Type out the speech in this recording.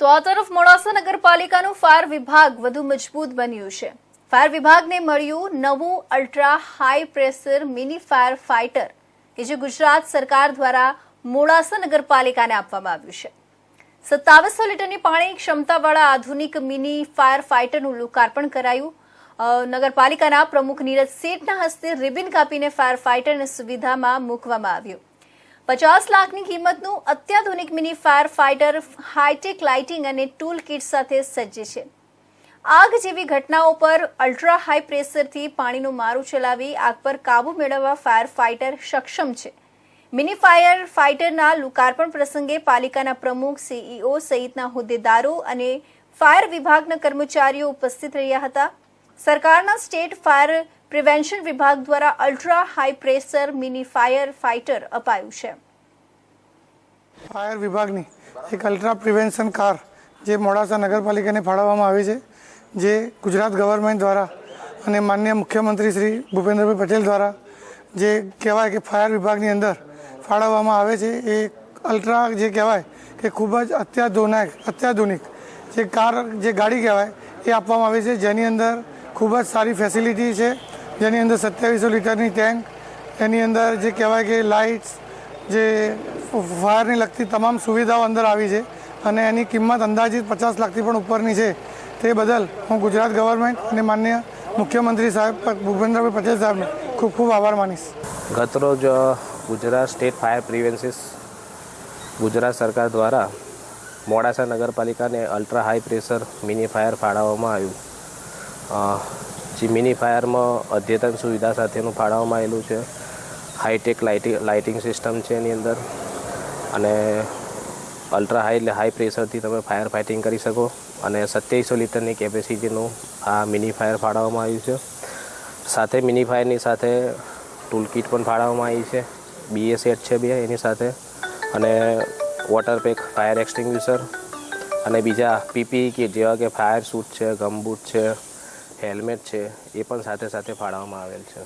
તો આ તરફ મોડાસા નગરપાલિકાનું ફાયર વિભાગ વધુ મજબૂત બન્યું છે। ફાયર વિભાગને મળ્યું નવું ultra high pressure mini fire fighter કે જે ગુજરાત સરકાર દ્વારા મોડાસા નગરપાલિકાને આપવામાં આવ્યું છે। 2700 લીટરની પાણી ક્ષમતાવાળા આધુનિક મિની ફાયર ફાઇટરનું લોકાર્પણ કરાયું। નગરપાલિકાના પ્રમુખ નીરજ શેઠના હસ્તે રિબિન કાપીને ફાયર ફાઇટરને સુવિધામાં મૂકવામાં આવ્યું। 50 લાખની કિંમતનું અત્યાધુનિક mini fire fighter hi tech lighting અને ટૂલ કિટ સાથે સજ્જ છે। આગ જેવી ઘટનાઓ પર અલ્ટ્રા હાઈ પ્રેશરથી પાણીનું મારું ચલાવી આગ પર કાબુ મેળવવા ફાયર ફાઇટર સક્ષમ છે। મિની ફાયર ફાઇટરના લોકાર્પણ પ્રસંગે પાલિકાના પ્રમુખ, સીઈઓ સહિતના હોદ્દેદારો અને ફાયર વિભાગના કર્મચારીઓ ઉપસ્થિત રહ્યા હતા। સરકારના સ્ટેટ ફાયર પ્રિવેન્શન વિભાગ દ્વારા ultra high pressure mini fire fighter અપાયું છે। ફાયર વિભાગની એક અલ્ટ્રા પ્રિવેન્શન કાર જે મોડાસા નગરપાલિકાને ફાળવવામાં આવી છે, જે ગુજરાત ગવર્મેન્ટ દ્વારા અને માનનીય મુખ્યમંત્રી શ્રી ભૂપેન્દ્રભાઈ પટેલ દ્વારા જે કહેવાય કે ફાયર વિભાગની અંદર ફાળવવામાં આવે છે। એ અલ્ટ્રા જે કહેવાય કે ખૂબ જ અત્યાધુનિક જે કાર જે ગાડી કહેવાય એ આપવામાં આવી છે, જેની અંદર ખૂબ જ સારી ફેસિલિટી છે। જેની અંદર 2700 લીટરની ટેન્ક, એની અંદર જે કહેવાય કે લાઇટ્સ, જે ફાયરને લગતી તમામ સુવિધાઓ અંદર આવી છે અને એની કિંમત અંદાજિત 50 લાખથી પણ ઉપરની છે। તે બદલ હું ગુજરાત ગવર્મેન્ટ અને માનનીય મુખ્યમંત્રી સાહેબ ભૂપેન્દ્રભાઈ પટેલ સાહેબને ખૂબ ખૂબ આભાર માનીશ। ગતરોજ ગુજરાત સ્ટેટ ફાયર પ્રિવેન્સિસ ગુજરાત સરકાર દ્વારા મોડાસા નગરપાલિકાને ultra high pressure mini fire ફાળવવામાં આવ્યું। જે મિની ફાયરમાં અદ્યતન સુવિધા સાથેનું ફાળવવામાં આવેલું છે। હાઈટેક લાઇટિંગ સિસ્ટમ છે એની અંદર, અને અલ્ટ્રા હાઈ પ્રેશરથી તમે ફાયર ફાઇટિંગ કરી શકો, અને 2700 લીટરની કેપેસિટીનું આ મિની ફાયર ફાળવવામાં આવ્યું છે। સાથે મિની ફાયરની સાથે ટૂલ કિટ પણ ફાળવવામાં આવી છે। BA સેટ છે 2 એની સાથે, અને વોટર પેક, ફાયર એક્સટિંગ્વિશર અને બીજા PPE કિટ જેવા કે ફાયર સૂટ છે, ગમબૂટ છે, હેલ્મેટ છે, એ પણ સાથે ફાળવવામાં આવેલ છે।